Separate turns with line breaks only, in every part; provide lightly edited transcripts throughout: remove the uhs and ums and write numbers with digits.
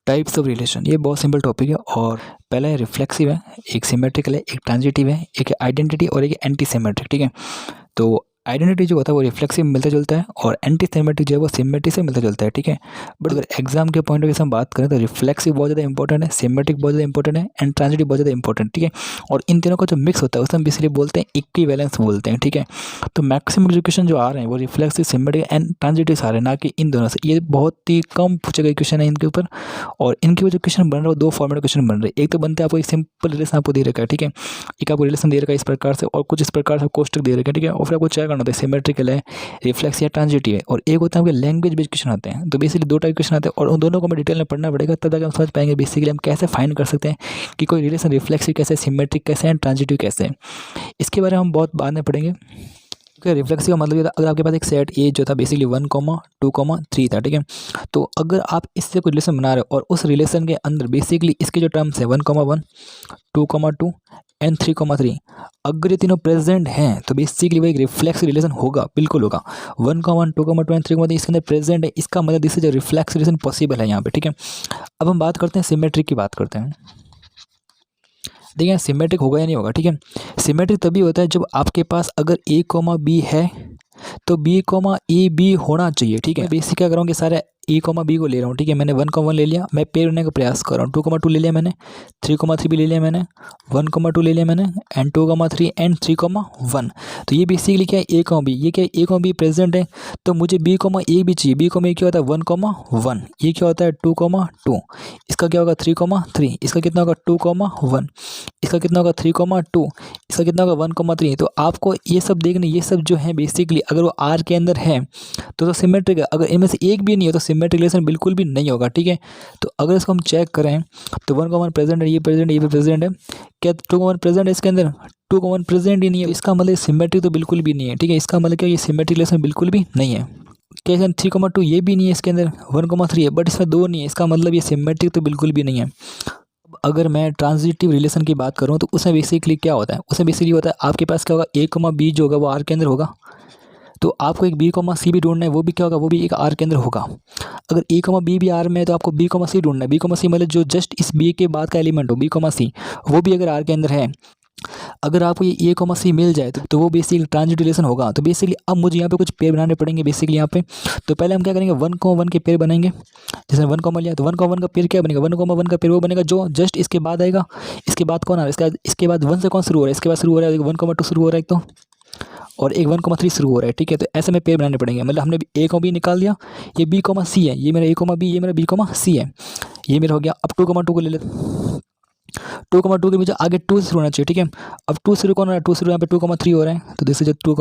Types of relation, ये बहुत simple topic है। और पहला है रिफ्लेक्सिव है, एक सिमेट्रिकल है, एक ट्रांजिटिव है, एक आइडेंटिटी और एक एंटी सिमेट्रिक। ठीक है, तो आइडेंटिटी जो होता है वो रिफ्लेक्सिव में मिलता जुलता है और एंटी सिमेट्रिक जो है वो सिमेट्रिक से मिलता जुलता है। ठीक है, बट अगर एग्जाम के पॉइंट ऑफ व्यू से हम बात करें तो रिफ्लेक्सिव बहुत ज़्यादा इंपॉर्टेंट है, सिमेट्रिक बहुत ज़्यादा इंपॉर्टेंट है एंड ट्रांजिटिव बहुत ज़्यादा इंपॉर्टेंट। ठीक है, और इन तीनों का जो मिक्स होता है उसे हम बेसिकली बोलते हैं इक्विवेलेंस बोलते हैं। ठीक है, तो मैक्सिमम एजुकेशन जो आ रहे हैं वो रिफ्लेक्सिव, सिमेट्रिक एंड ट्रांजिटिव आ रहे हैं, ना कि इन दोनों से। ये बहुत ही कम पूछे गए क्वेश्चन है इनके ऊपर, और इनके जो क्वेश्चन बन रहे हैं वो दो फॉर्मेट क्वेश्चन बन रहे हैं। एक तो बनते हैं आपको एक सिंपल रिलेशन आपको दे रखा है। ठीक है, एक आपको रिलेशन दे रखा है इस प्रकार से और कुछ इस प्रकार से कोष्टक दे रखे हैं। ठीक है, और फिर आपको चेक करना होता है सिमेट्रिकल है, रिफ्लेक्स या ट्रांजिटिव है, और एक होता है आपके लैंग्वेज बेस्ड क्वेश्चन आते हैं। तो बेसिकली दो टाइप क्वेश्चन आते हैं और उन दोनों को हमें डिटेल में पढ़ना पड़ेगा, तब तक हम समझ पाएंगे बेसिकली हम कैसे फाइंड कर सकते हैं कि कोई रिलेशन रिफ्लेक्सिव कैसे है, सिमेट्रिक कैसे है, ट्रांजिटिव कैसे है। इसके बारे में हम बहुत बाद में पढ़ेंगे। रिफ्लेक्सिव का मतलब ये था, अगर आपके पास एक सेट ए जो था बेसिकली 1, 2, 3 था। ठीक है, तो अगर आप इससे कोई रिलेशन बना रहे हो और उस रिलेशन के अंदर बेसिकली इसके जो टर्म्स है 1, 1, 2, एंड 3, अगर ये तीनों प्रेजेंट हैं तो बेसिकली वो एक रिफ्लेक्स रिलेशन होगा, बिल्कुल होगा। 1, 2, एंड 3, इसके अंदर प्रेजेंट है, इसका मतलब this is reflex relation possible है यहाँ पे। ठीक है, अब हम बात करते हैं सिमेट्रिक की बात करते हैं। देखिए सिमेट्रिक होगा या नहीं होगा। ठीक है, सिमेट्रिक तभी होता है जब आपके पास अगर a, b है तो b, a, b होना चाहिए। ठीक है, बेसिक क्या करूँगी, सारे a, b को ले रहा हूँ। ठीक है, मैंने 1, 1 ले लिया, मैं पेयर होने का प्रयास कर रहा हूँ। 2, 2 ले लिया मैंने, 3, 3 भी ले लिया मैंने, 1, 2 ले लिया मैंने, एंड 2, 3 एंड 3, 1। तो ये बेसिकली क्या है, a, b, ये क्या है, a, b प्रेजेंट है, तो मुझे b, a भी चाहिए। b, a क्या होता है 1, 1, ये क्या होता है 2, 2, इसका क्या होगा 3, 3, इसका कितना होगा 2, 1, इसका कितना होगा 3, 2, इसका कितना होगा 1, 3। तो आपको ये सब देखने, ये सब जो है बेसिकली अगर वो R के अंदर है तो सिमेट्रिक है, अगर इनमें से एक भी नहीं है तो सिमेट्रिक रिलेशन बिल्कुल भी नहीं होगा। ठीक है, तो अगर इसको हम चेक करें तो 1, 1 प्रेजेंट है, ये प्रेजेंट है, ये भी प्रेजेंट है, क्या 2, 1 प्रेजेंट है इसके अंदर, 2, 1 प्रेजेंट ही नहीं है, इसका मतलब सिमेट्रिक तो बिल्कुल भी नहीं है। ठीक है, इसका मतलब क्या, ये सिमेट्रिक रिलेशन बिल्कुल भी नहीं है। क्या 3, 2 ये भी नहीं है इसके अंदर, 1, 3 है बट इसमें 2 नहीं है, इसका मतलब ये सिमेट्रिक तो बिल्कुल भी नहीं है। अगर मैं ट्रांजिटिव रिलेशन की बात करूं तो उसमें बेसिकली क्या होता है, उसमें बेसिकली होता है आपके पास क्या होगा, a, b जो होगा वो R के अंदर होगा, तो आपको एक b, c भी ढूंढना है, वो भी क्या होगा, वो भी एक R के अंदर होगा। अगर a, b भी R में है तो आपको b, c ढूंढना है। b, c मतलब जो जस्ट इस b के बाद का एलिमेंट हो, b, c वो भी अगर R के अंदर है, अगर आपको ये a, c मिल जाए तो वो बेसिकली ट्रांजिटिव रिलेशन होगा। तो बेसिकली अब मुझे यहाँ पे कुछ पेयर बनाने पड़ेंगे बेसिकली यहाँ पे। तो पहले हम क्या करेंगे, 1, 1 के पेयर बनाएंगे। जैसे 1, लिया तो 1, 1 का पेयर क्या बनेगा, 1, 1 का पेयर वो बनेगा जो जस्ट इसके बाद आएगा। इसके बाद कौन आ रहा है, इसके बाद 1 से कौन शुरू हो रहा है, इसके बाद शुरू हो रहा है 1, 2 शुरू हो रहा है एक तो, और एक 1, 3 शुरू हो रहा है। ठीक है, तो ऐसे में पेयर बनाने पड़ेंगे। मतलब हमने a, b निकाल दिया, ये b, c है, ये मेरा a, b, ये मेरा b, c है, ये मेरा हो गया। अब 2, 2 को ले लेते, 2, 2 के मुझे आगे 2 से शुरू होना चाहिए। ठीक है, अब 2 शुरू कौन हो रहा है, 2 शुरू यहाँ पे 2, 3 हो रहा है, तो दिस इज 2,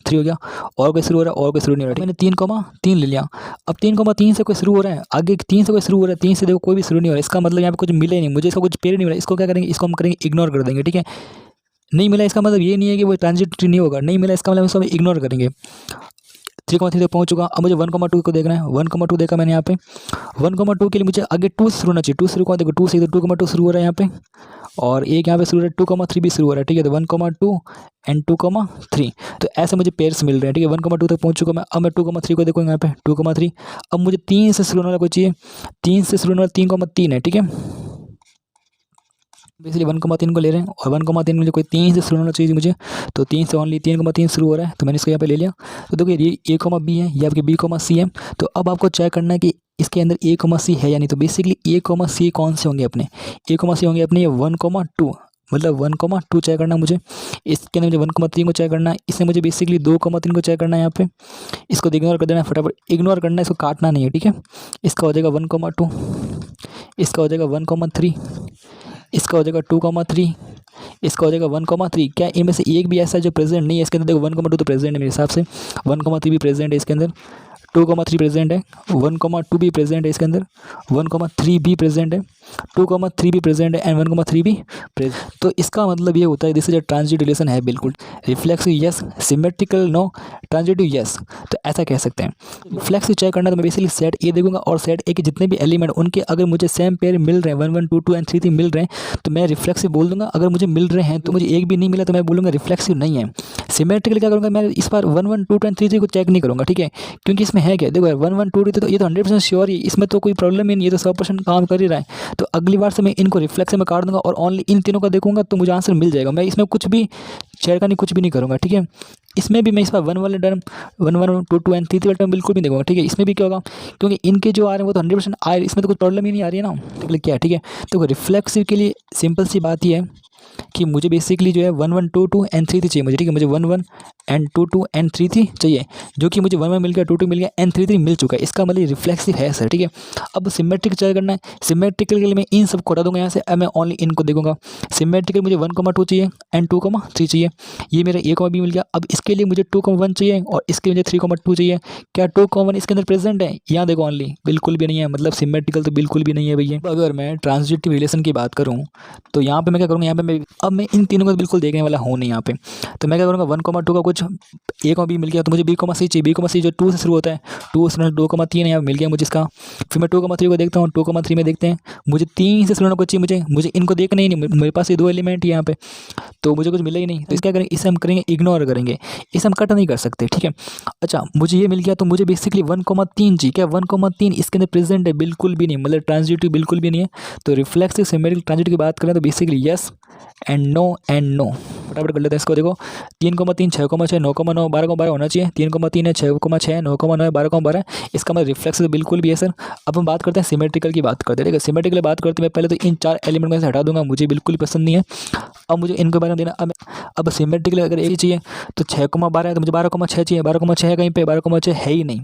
3 हो गया। और कोई शुरू हो रहा है, और कोई शुरू नहीं हो रहा है। मैंने 3, 3 ले लिया। अब 3, 3 से कोई शुरू हो रहा है, आगे 3 से कोई शुरू हो रहा है, 3 से देखो कोई भी शुरू नहीं हो रहा है, इसका मतलब यहाँ पे कुछ मिले नहीं मुझे, इसका कुछ पेड़ नहीं मिला। इसको क्या करेंगे, इसको हम करेंगे इग्नोर कर देंगे। ठीक है, नहीं मिला इसका मतलब ये नहीं है कि वो ट्रांजिटिव नहीं होगा, नहीं मिला इसका मतलब इसको हम इग्नोर करेंगे। 3, 3 तक पहुंच चुका। अब मुझे 1, 2 को देखना है। 1, 2 देखा मैंने यहाँ पे, 1, 2 के लिए मुझे आगे 2 से शुरू होना चाहिए। 2 शुरू कौन, देखो 2 से, 2, 2 शुरू हो रहा है यहाँ पे, और एक यहाँ पे शुरू हो रहा है 2, 3 भी शुरू हो रहा है। ठीक है, तो 1, 2 एंड 2, 3, तो ऐसे मुझे पेयर्स मिल रहे हैं। ठीक है, 1, 2 तक पहुँच चुका मैं। अब मैं 2, 3 को देखूँगा यहाँ पे 2, 3। अब मुझे 3 से शुरू होने वाला कोई चाहिए, 3 से शुरू होने वाला 3, 3 है। ठीक है, बेसिकली 1, 3 को ले रहे हैं, और 1, 3 मुझे कोई 3 से शुरू होना चाहिए मुझे, तो 3 से ओनली 3, 3 शुरू हो रहा है, तो मैंने इसको यहाँ पे ले लिया। तो देखिए ये a, b है, ये आपके b, c है। तो अब आपको चेक करना है कि इसके अंदर a, c है या नहीं। तो बेसिकली a, c कौन से होंगे अपने, a, c होंगे अपने ये 1, 2, मतलब 1, 2 चेक करना है मुझे। इसके अंदर मुझे 1, 3 को चेक करना है, इसमें मुझे बेसिकली 2, 3 को चेक करना है। यहाँ पे इसको इग्नोर कर देना है, फटाफट इग्नोर करना है, इसको काटना नहीं है। ठीक है, इसका हो जाएगा 1, 2, इसका हो जाएगा 1, 3, इसका हो जाएगा 2, 3, इसका हो जाएगा 1, 3। क्या इनमें से एक भी ऐसा जो प्रेजेंट नहीं है इसके अंदर, देखो 1, 2 तो प्रेजेंट है मेरे हिसाब से, 1, 3 भी प्रेजेंट है इसके अंदर, 2, 3 प्रेजेंट है, 1, 2 भी प्रेजेंट है इसके अंदर, 1, 3 भी प्रेजेंट है, 2,3 भी प्रेजेंट है एंड 1,3 भी प्रेजेंट। तो इसका मतलब ये होता है this is a transitive relation है बिल्कुल। Reflexive yes, symmetrical no, transitive yes. तो ऐसा कह सकते हैं। रिफ्लेक्सिव चेक करना तो मैं बेसिकली सेट ए देखूंगा और सेट ए के जितने भी एलिमेंट उनके अगर मुझे सेम पेयर मिल रहे हैं 1 1 2 2 एंड 3 3 मिल रहे हैं तो मैं रिफ्लेक्सिव बोल दूंगा। अगर मुझे मिल रहे हैं तो मुझे एक भी नहीं मिला तो मैं बोलूँगा रिफ्लेक्सिव नहीं है। सिमेट्रिकल क्या करूँगा, मैं इस बार 1 1 2 2 एंड 3 3 को चेक नहीं करूँगा, ठीक है, क्योंकि इसमें है क्या, देखो 1 1 2 2 तो ये तो 100% श्योर ही, इसमें तो कोई प्रॉब्लम ही नहीं, ये तो 100% काम कर ही रहा है। तो अगली बार से मैं इनको रिफ्लेक्सिव में काट दूंगा और ओनली इन तीनों का देखूंगा तो मुझे आंसर मिल जाएगा। मैं इसमें कुछ भी छेड़खानी कुछ भी नहीं करूँगा, ठीक है। इसमें भी मैं इस बार 1 वाले टर्म 1 1 2 2 एंड 3 3 वाले टर्म बिल्कुल भी नहीं देखूंगा, ठीक है। इसमें भी क्या होगा, क्योंकि इनके जो आ रहे हैं वो तो 100% आ रहे हैं, इसमें तो कुछ प्रॉब्लम ही नहीं आ रही है ना, ठीक है क्या है, ठीक है। तो रिफ्लेक्सिव के लिए सिंपल सी बात ये है कि मुझे बेसिकली जो है 1 1 2 2 एंड 3 3 चाहिए मुझे, ठीक है। मुझे 1 1 एंड 2 2 एंड 3 3 चाहिए, जो कि मुझे 1 1 मिल गया, 2 2 मिल गया एंड 3 3 मिल चुका है। इसका मतलब रिफ्लेक्सिव है सर, ठीक है। अब सिमेट्रिक चेक करना है, सिमेट्रिकल के लिए मैं इन सब को हटा दूंगा यहाँ से, अब मैं ओनली इनको देखूंगा। सिमेट्रिकल मुझे 1,2 चाहिए एंड 2,3 चाहिए, ये मेरा a, b मिल गया। अब इसके लिए मुझे 2,1 चाहिए और इसके लिए मुझे 3,2 चाहिए। क्या 2,1 इसके अंदर प्रेजेंट है, यहाँ देखो ओनली, बिल्कुल भी नहीं है, मतलब सिमेट्रिकल तो बिल्कुल भी नहीं है भैया। अगर मैं ट्रांजिटिव रिलेशन की बात करूँ तो यहाँ पे मैं क्या करूँगा, यहाँ पे मैं अब मैं इन तीनों को बिल्कुल देखने वाला हूँ नहीं यहाँ पे। तो मैं क्या करूँगा 1,2 का कुछ a, b मिल गया तो मुझे b, c चाहिए। b, c जो 2 से शुरू होता है, 2 से 2,3 यहाँ मिल गया मुझे इसका। फिर मैं 2,3 को देखता हूँ, 2,3 में देखते हैं मुझे 3 से शुरू कुछ चाहिए, मुझे इनको देखना ही नहीं, मेरे पास ये 2 एलिमेंट यहाँ पे, तो मुझे कुछ मिला ही नहीं। तो इसका करेंगे, इसे हम करेंगे इग्नोर करेंगे, इसे हम कट नहीं कर सकते, ठीक है। अच्छा मुझे ये मिल गया तो मुझे बेसिकली 1,3 चाहिए। क्या 1,3 इसके अंदर प्रेजेंट है, बिल्कुल भी नहीं, मतलब ट्रांजिटिव बिल्कुल भी नहीं है। तो रिफ्लेक्सिव सिमेट्रिकल ट्रांजिटिव की बात करें तो बेसिकली यस एंड नो। फटाफट कर लेते हैं इसको। देखो 3,3 6,6 9,9 12,12 होना चाहिए। 3,3 है, 6,6 9,9 है, 12,12, इसका मतलब रिफ्लेक्सिव बिल्कुल भी है सर। अब हम बात करते हैं सिमेट्रिकल की बात करते हैं, ठीक है। सिमेट्रिकल बात करते हैं, मैं पहले तो इन 4 एलिमेंट में से हटा दूंगा, मुझे बिल्कुल पसंद नहीं है। अब मुझे इनके बारे में देना, अब सिमेट्रिकल अगर एक ही चाहिए तो 6,12 है तो मुझे 12,6 चाहिए, 12,6 है कहीं पे, 12,6 है ही नहीं,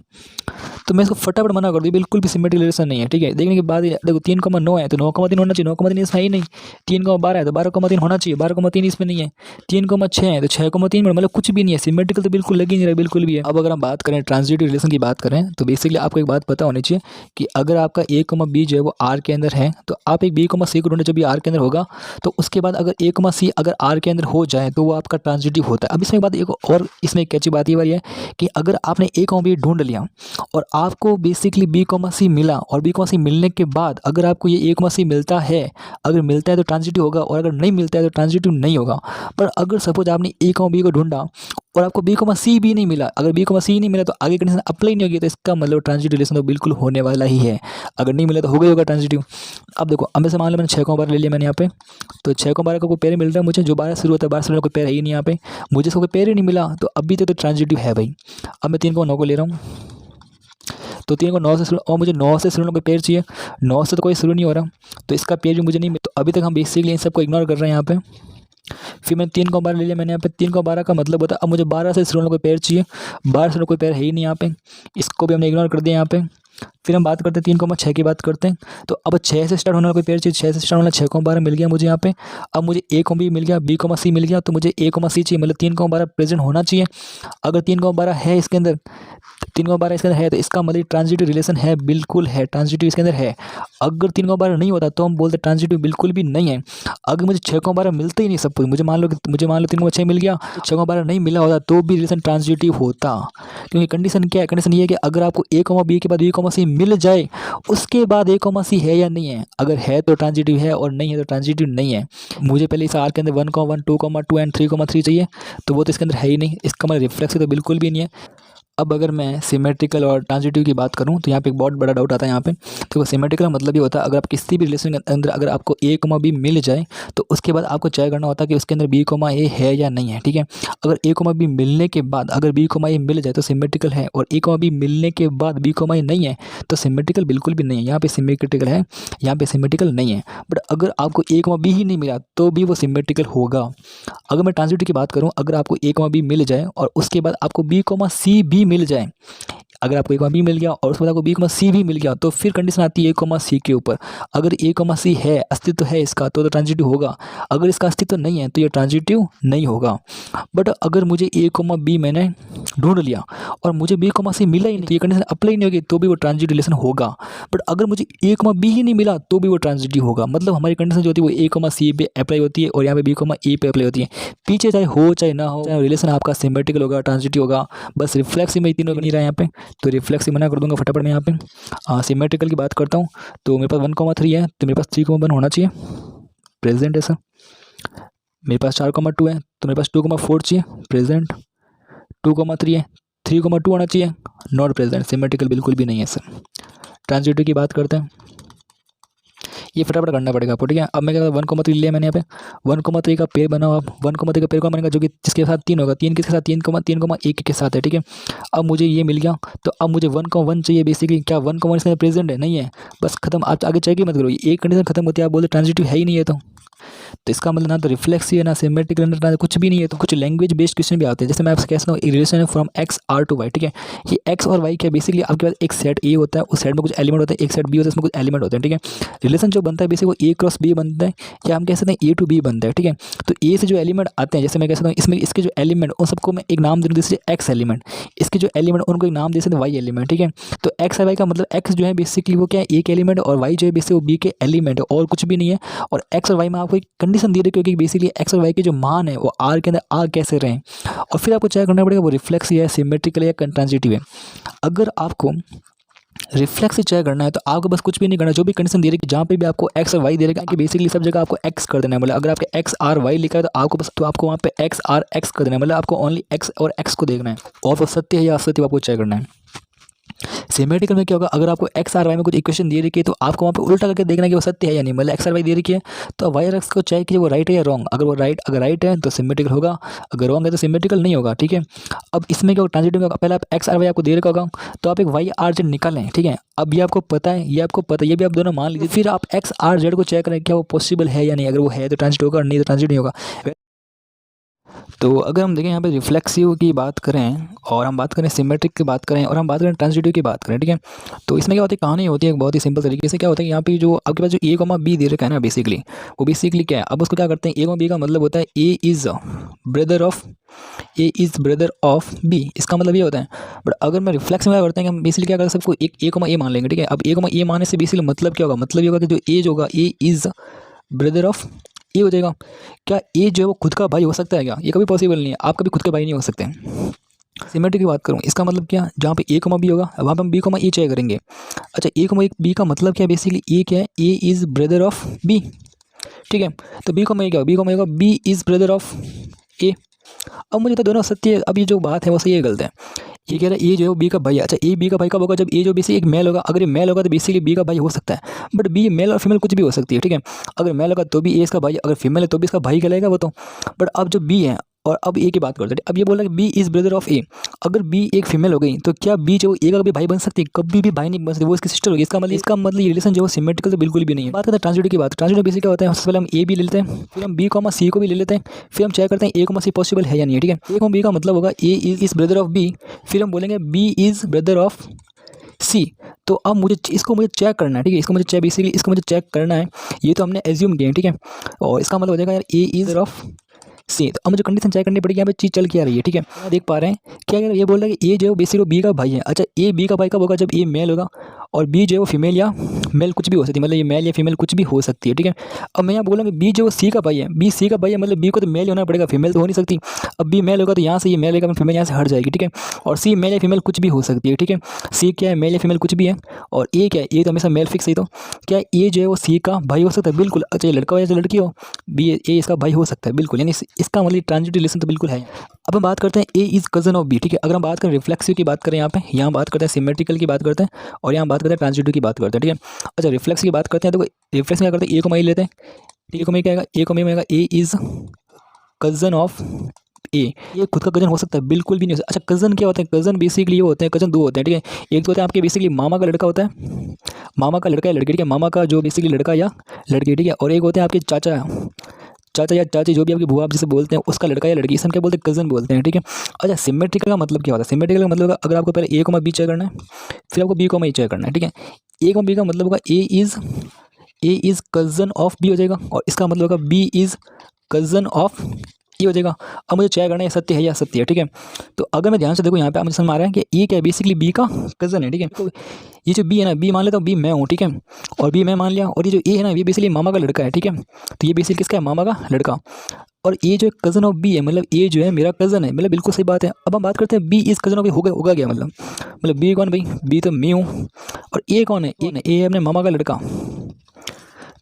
तो मैं इसको फटाफट मना कर दूँ, बिल्कुल भी सिमेट्रिकल रिलेशन नहीं है, ठीक है। देखने के बाद देखो 3,9 है तो 9,3 होना चाहिए, 9,3 इसमें ही नहीं। 3,12 है तो 12,3 होना चाहिए, 12,3 इसमें नहीं है। 3,6 है तो 6,3 में मतलब कुछ भी नहीं है, सिमेट्रिकल तो बिल्कुल लग ही नहीं रहा, बिल्कुल भी है। अब अगर हम बात करें ट्रांजिटिव रिलेशन की बात करें तो बेसिकली आपको एक बात पता होनी चाहिए कि अगर आपका a, b जो है वो r के अंदर है तो आप एक b, c को ढूंढे, जब भी r के अंदर होगा तो उसके बाद अगर a, c अगर r के अंदर हो जाए तो वो आपका ट्रांजिटिव होता है। अब इसमें बात एक और इसमें कैची बात ये वाली है कि अगर आपने a, b ढूंढ लिया और आपको बेसिकली b, c मिला और b, c मिलने के बाद अगर आपको ये a, c मिलता है, अगर मिलता है तो ट्रांजिटिव होगा और अगर नहीं मिलता है तो ट्रांजिटिव नहीं होगा। पर अगर सपोज आपने a, b को ढूंढा और आपको b, c भी नहीं मिला, अगर b, c नहीं मिला तो आगे कंडीशन अप्लाई नहीं होगी, तो इसका मतलब ट्रांजिटिव रिलेशन तो बिल्कुल होने वाला ही है। अगर नहीं मिला तो हो गई होगा ट्रांजिटिव। अब देखो अब से मान लो मैंने 6,12 ले लिया मैंने यहाँ पे, तो 6,12 का कोई पेयर मिल रहा है मुझे, जो 12 शुरू होता है, 12 से कोई पेयर है ही नहीं यहाँ पे, मुझे इसका कोई पेयर ही नहीं मिला, तो अभी तो ट्रांजिटिव है भाई। अब मैं 3,9 को ले रहा हूँ, तो 3,9 से शुरू और मुझे 9 से शुरू कोई पेयर चाहिए, 9 से तो कोई शुरू नहीं हो रहा, तो इसका पेयर भी मुझे नहीं मिला। तो अभी तक हम बेसिकली इन सबको इग्नोर कर रहे हैं यहाँ पे। फिर मैंने 3,12 ले लिया मैंने यहाँ पे। 3,12 का मतलब होता है अब मुझे 12 से शुरू कोई पेयर चाहिए, 12 से कोई पेयर है ही नहीं यहाँ पे, इसको भी हमने इग्नोर कर दिया यहाँ पे। फिर हम बात करते हैं 3,6 की बात करते हैं, तो अब 6 से स्टार्ट होने वाला कोई पेयर चाहिए, 6 से स्टार्ट होने वाला 6,12 मिल गया मुझे यहाँ पे। अब मुझे a, b मिल गया, b, c मिल गया, तो मुझे a, c चाहिए, मतलब 3,12 प्रेजेंट होना चाहिए। अगर 3,12 है इसके अंदर, 3,12 इसके अंदर है तो इसका मतलब ट्रांजिटिव रिलेशन है, बिल्कुल है, ट्रांजिटिव इसके अंदर है। अगर 3,12 नहीं होता तो हम बोलते ट्रांजिटिव बिल्कुल भी नहीं है। अगर मुझे 6,12 मिलते ही नहीं सब कुछ, मुझे मान लो 3,6 मिल गया, तो 6,12 नहीं मिला होता तो भी रिलेशन ट्रांजिटिव होता, क्योंकि कंडीशन क्या है, कंडीशन ये है कि अगर आपको a, b के बाद b, c मिल जाए उसके बाद a, c है या नहीं है, अगर है तो ट्रांजिटिव है और नहीं है तो ट्रांजिटिव नहीं है। मुझे पहले इस आर के अंदर 1,1 2,2 एंड 3,3 चाहिए, तो वो तो इसके अंदर है ही नहीं, इसका मतलब रिफ्लेक्सिव तो बिल्कुल भी नहीं है। अब अगर मैं सिमेट्रिकल और ट्रांजिटिव की बात करूं तो यहाँ पे एक बहुत बड़ा डाउट आता है यहाँ पे। तो सिमेट्रिकल का मतलब ये होता है अगर आप किसी भी रिलेशन के अंदर अगर आपको a, b मिल जाए तो उसके बाद आपको चेक करना होता है कि उसके अंदर b, a है या नहीं है, ठीक है। अगर a, b मिलने के बाद अगर b, a मिल जाए तो सिमेट्रिकल है, और a, b मिलने के बाद b, a नहीं है तो सिमेट्रिकल बिल्कुल भी नहीं है। यहाँ पे सिमेट्रिकल है, यहाँ पे सिमेट्रिकल नहीं है। बट अगर आपको a, b ही नहीं मिला तो भी वो सिमेट्रिकल होगा। अगर मैं ट्रांजिटिव की बात करूँ, अगर आपको a, b मिल जाए और उसके बाद आपको b, c भी मिल जाए, अगर आपको A, B मिल गया और उसके बाद आपको B, C भी मिल गया तो फिर कंडीशन आती है A, C के ऊपर। अगर A, C है, अस्तित्व है इसका तो ट्रांजिटिव होगा, अगर इसका अस्तित्व नहीं है तो ये ट्रांजिटिव नहीं होगा। बट अगर मुझे A, B मैंने ढूंढ लिया और मुझे B, C मिला ही नहीं तो ये कंडीशन अप्लाई नहीं होगी तो भी वो ट्रांजिटिव रिलेशन होगा। बट अगर मुझे A, B ही नहीं मिला तो भी वो ट्रांजिटिव होगा। मतलब हमारी कंडीशन जो होती है वो A, C पे अप्लाई होती है और यहाँ पे B, A पे अप्लाई होती है। पीछे चाहे हो चाहे ना हो, चाहे रिलेशन आपका सिमेट्रिकल होगा, ट्रांजिटिव होगा, बस रिफ्लेक्सिव में तीनों नहीं रहा यहाँ पे, तो रिफ्लेक्सिव मना कर दूंगा फटाफट मैं यहाँ पे। सिमेट्रिकल की बात करता हूँ तो मेरे पास 1, 3 है तो मेरे पास 3, 1 होना चाहिए, प्रेजेंट है सर। मेरे पास 4, 2 है तो मेरे पास 2, 4 चाहिए, प्रेजेंट। 2, 3 है, 3, 2 होना चाहिए, नॉट प्रेजेंट, सिमेट्रिकल बिल्कुल भी नहीं है सर। ट्रांजिटिव की बात करते हैं, ये फटाफट करना पड़ेगा आपको, ठीक है। अब मैं क्या 1, 3 लिया मैंने यहाँ पे, 1, 3 का पेड़ बनाओ आप, 1, 3 का पेड़ कौन बनेगा, जो कि जिसके साथ 3 होगा, 3 किसके साथ, 3, 1 के साथ है, ठीक है। अब मुझे ये मिल गया तो अब मुझे 1, चाहिए बेसिकली। क्या 1, इसमें प्रेजेंट है, नहीं है, बस खत्म। आप आगे चाहिए मत करो, एक कंडीशन खत्म होती है, आप बोलते ट्रांजिटिव है ही नहीं है तो इसका मतलब ना तो रिफ्लेक्सिव है ना सिमेट्रिकल ना कुछ भी नहीं है। तो कुछ लैंग्वेज बेस्ड क्वेश्चन भी आते हैं, जैसे मैं आपसे कहता हूँ रिलेशन है from X R to Y, ठीक है। ये X और Y क्या बेसिकली आपके पास एक सेट A होता है, उस सेट में कुछ एलिमेंट होते हैं, एक सेट B होता है, उसमें कुछ एलिमेंट होते हैं, ठीक है। रिलेशन जो बनता है बेसिकली वो A क्रॉस B बनता है, या हम कह सकते हैं A to B बनता है, ठीक है। तो A से जो एलिमेंट आते हैं, जैसे मैं कह सकता हूँ इसमें इसके जो एलिमेंट उन सबको मैं एक नाम दे दूँ, जैसे X एलिमेंट, इसके जो एलिमेंट उनको एक नाम दे सकते हैं Y एलिमेंट, ठीक है। तो X और Y का मतलब X जो है बेसिकली वो क्या है, एक एलिमेंट, और Y जो है बेसिकली वो B के एलिमेंट है और कुछ भी नहीं है। और X और Y में आपको एक कंडीशन दी रही है, क्योंकि बेसिकली X और Y के जो मान है वो R के अंदर आ कैसे रहें, और फिर आपको चेक करना पड़ेगा वो रिफ्लेक्सिव है, सिमेट्रिकल है या ट्रांजिटिव है। अगर आपको रिफ्लेक्सिव चेक करना है तो आपको बस कुछ भी नहीं करना, जो भी कंडीशन दे रही है जहाँ पे भी आपको X और Y दे रखा है कि बेसिकली सब जगह आपको X कर देना है। मतलब अगर आपके X R Y लिखा है तो आपको बस तो आपको वहाँ पे X R X कर देना है, मतलब आपको ओनली X और X को देखना है, और वो सत्य है या असत्य आपको चेक करना है। सिमेट्रिकल में क्या होगा, अगर आपको X और Y में कुछ इक्वेशन दे रखी है तो आपको वहाँ पे उल्टा करके देखना है कि वो सत्य है या नहीं। मतलब X और Y दे रखी है तो Y और X को चेक कीजिए वो राइट है या रॉन्ग। अगर वो अगर राइट है तो सिमेट्रिकल होगा, अगर रॉन्ग है तो सिमेट्रिकल नहीं होगा, ठीक है। अब इसमें क्या ट्रांजिटिव में पहले आप X और Y आपको दे रखा होगा तो आप एक Y R Z निकालें, ठीक है। अब ये आपको पता है, ये आपको पता है, ये भी आप दोनों मान लीजिए, फिर आप X R Z को चेक करें क्या वो पॉसिबल है या नहीं। अगर वो है तो ट्रांजिटिव होगा, नहीं तो ट्रांजिटिव नहीं होगा। तो अगर हम देखें यहाँ पे रिफ्लेक्सिव की बात करें और हम बात करें सिमेट्रिक की बात करें और हम बात करें ट्रांजिटिव की बात करें, ठीक है। तो इसमें क्या होती है, कहानी होती है एक बहुत ही सिंपल तरीके से। क्या होता है यहाँ पे जो आपके पास जो A, B दे रखा है ना बेसिकली, वो बेसिकली क्या है, अब उसको क्या करते हैं, A, B का मतलब होता है A is brother of B, इसका मतलब ये होता है। बट अगर मैं रिफ्लेक्स में क्या करते हैं कि हम बेसिकली क्या करते हैं, सबको एक A, मान लेंगे, ठीक है। अब A, मानने से बेसिकली मतलब क्या होगा, मतलब ये होगा कि जो A जो होगा A इज़ ब्रदर ऑफ ए हो जाएगा। क्या ए जो है वो खुद का भाई हो सकता है क्या, ये कभी पॉसिबल नहीं है, आप कभी खुद के भाई नहीं हो सकते। सिमेट्रिक की बात करूँ, इसका मतलब क्या, जहाँ पे A, B होगा वहाँ पे हम B, A चेक करेंगे। अच्छा A, B का मतलब क्या है, बेसिकली ए क्या है, A is brother of B, ठीक है। तो B, A क्या होगा, B इज़ ब्रदर ऑफ ए। अब मुझे तो दोनों सत्य है। अब ये जो बात है वो सही है गलत है, ये कह रहा है ए जो है वो बी का भाई है। अच्छा ए बी का भाई कब होगा, जब ए जो बेसिकली एक मेल होगा। अगर ये मेल होगा तो बेसिकली बी का भाई हो सकता है, बट बी मेल और फीमेल कुछ भी हो सकती है, ठीक है। अगर मेल होगा तो भी ए इसका भाई, अगर फीमेल है तो भी इसका भाई कहलाएगा वो तो। बट अब जो बी है और अब ए की बात करते हैं, अब ये बोल रहा है कि बी इज़ ब्रदर ऑफ ए। अगर बी एक फीमेल हो गई तो क्या बी जो ए का भी भाई बन सकती है, कभी भी भाई नहीं बन सकती, वो इसकी सिस्टर होगी। इसका मतलब ये रिलेशन जो है सिमेट्रिकल तो बिल्कुल भी नहीं है। बात करते हैं ट्रांजिटिव की बात। ट्रांजिटिव बेसिकली क्या होता है, सबसे पहले हम ए भी ले लेते हैं, फिर हम बी, सी को भी ले लेते हैं, फिर हम चेक करते हैं A, C पॉसिबल है या नहीं है, ठीक है। A, B का मतलब होगा A is brother of B, फिर हम बोलेंगे B is brother of C. तो अब मुझे चेक करना है, ठीक है। इसको मुझे चेक करना है, ये तो हमने एज्यूम किया है, ठीक है। और इसका मतलब हो जाएगा यार ए इज़ ऑफ सी। तो अब मुझे कंडीशन चेक करनी पड़ेगी, यहाँ पे चीज़ चल के आ रही है, ठीक है। देख पा रहे हैं क्या, अगर ये बोल रहा है कि ए जो है बेसिकली बी का भाई है। अच्छा ए बी का भाई कब होगा, जब ए मेल होगा और बी जो है वो फीमेल या मेल कुछ भी हो सकती है, मतलब ये मेल या फीमेल कुछ भी हो सकती है, ठीक है। अब मैं यहाँ बोलूँगा बी जो सी का भाई है, बी सी का भाई है, मतलब बी को तो मेल होना पड़ेगा, फीमेल तो हो नहीं सकती। अब बी मेल होगा तो यहाँ से ये मेल होगा, फीमेल यहाँ से हट जाएगी, ठीक है। और सी मेल या फीमेल कुछ भी हो सकती है, ठीक है। सी क्या है, मेल या फीमेल कुछ भी है। और ए क्या है, ए तो हमेशा मेल फिक्स है। तो क्या ए जो है वो सी का भाई हो सकता है, बिल्कुल। अच्छा ये लड़का हो या चाहे लड़की हो, बी ए इसका भाई हो सकता है, बिल्कुल। यानी इसका मतलब ट्रांजिटिव रिलेशन तो बिल्कुल है। अब हम बात करते हैं A is cousin of B, ठीक है। अगर हम बात करें रिफ्लेक्सिव की बात करें, यहाँ बात करते हैं सिमेट्रिकल की बात करते हैं, और यहाँ बात करते हैं ट्रांजिटिव की बात करते हैं, ठीक है। अच्छा रिफ्लेक्स की बात करते हैं, तो रिफ्लेक्स में क्या करते हैं, ए को मैं लेते हैं, ए को मैं क्या आएगा, ए को मैं आएगा ए इज़ कज़न ऑफ ए। ये खुद का कज़न हो सकता है, बिल्कुल भी नहीं हो सकता। अच्छा कज़न क्या होता है, कज़न बेसिकली ये होते हैं, कज़न दो होते हैं, ठीक है। एक तो होता है आपके बेसिकली मामा का लड़का होता है, मामा का लड़का या लड़की, ठीक है। मामा का जो बेसिकली लड़का या लड़की, ठीक है। और एक होते हैं आपके चाचा चाचा या चाची, जो भी आपकी बुआ आप जिसे बोलते हैं, उसका लड़का या लड़की, इसे हम क्या बोलते हैं, कज़न बोलते हैं, ठीक है। अच्छा, सिमेट्रिकल का मतलब क्या होता है? सिमेट्रिकल का मतलब होगा, अगर आपको पहले a, b चेक करना है, फिर आपको b, चेक करना है, ठीक है। a, b का मतलब होगा a is cousin of b हो जाएगा, और इसका मतलब होगा b इज़ कज़न ऑफ ए हो जाएगा। अब मुझे चेक करना है ये सत्य है या असत्य है, ठीक है। तो अगर मैं ध्यान से देखूँ यहाँ पे, आप मुझे समझ में आ रहा है कि ए क्या है, बेसिकली बी का कज़न है, ठीक है। तो ये जो बी है ना, बी मान लेता हूँ, बी मैं हूँ, ठीक है, और बी मैं मान लिया, और ये जो ए है ना, ये बेसिकली मामा का लड़का है, ठीक है। तो ये बेसिकली किसका है, मामा का लड़का, और ए जो कज़न ऑफ बी है, मतलब ए जो है मेरा कज़न है, मतलब बिल्कुल सही बात है। अब हम बात करते हैं बी इज़ कज़न ऑफ ए, होगा क्या, मतलब बी कौन भाई, बी तो मैं हूँ, और ए कौन है, ए है अपने मामा का लड़का।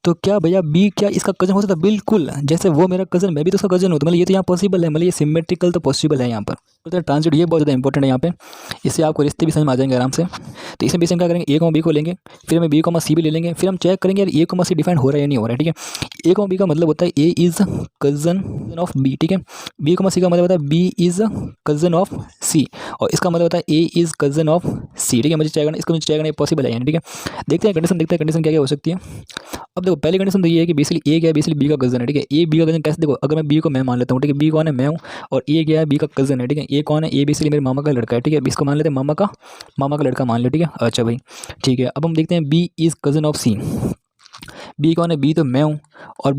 तो क्या भैया बी क्या इसका कज़न हो सकता है? बिल्कुल, जैसे वो मेरा कज़न, मैं भी तो उसका कज़न हूँ, तो मतलब ये तो यहाँ पॉसिबल है, मतलब ये सिमेट्रिकल तो पॉसिबल है यहाँ पर। तो ट्रांजिट ये बहुत ज़्यादा इंपॉर्टेंट है यहाँ पे, इससे आपको रिश्ते भी समझ में आ जाएंगे आराम से। तो इसमें बेसिक क्या करेंगे, ए बी को लेंगे, फिर हमें बी सी भी ले लेंगे, फिर हम चेक करेंगे यार ए सी डिफाइन हो रहा है या नहीं हो रहा है, ठीक है। ए बी का मतलब होता है A is cousin of B, ठीक है। बी सी का मतलब होता है B is cousin of C, और इसका मतलब होता है A is cousin of C, ठीक है। मुझे चेक करना, इसको मुझे चेक करना पॉसिबल है यानी, ठीक है। देखते हैं कंडीशन क्या क्या हो सकती है। अब देखो, पहली कंडीशन तो ये है कि बेसिकली ए क्या है, बेसिकली बी का कज़न है, ठीक है। ए बी का कज़न कैसे, देखो अगर मैं बी को मैं मान लेता हूँ, ठीक है, बी कौन है, मैं हूँ, और ए क्या है, बी का कज़न है, ठीक है। ए कौन है, ए बेसिकली मेरे मामा का लड़का है, ठीक है। इसको मान लेते हैं मामा का लड़का मान ले, ठीक है। अच्छा भाई, ठीक है। अब हम देखते हैं B is cousin of C. B कौन है, बी तो मैं हूँ, और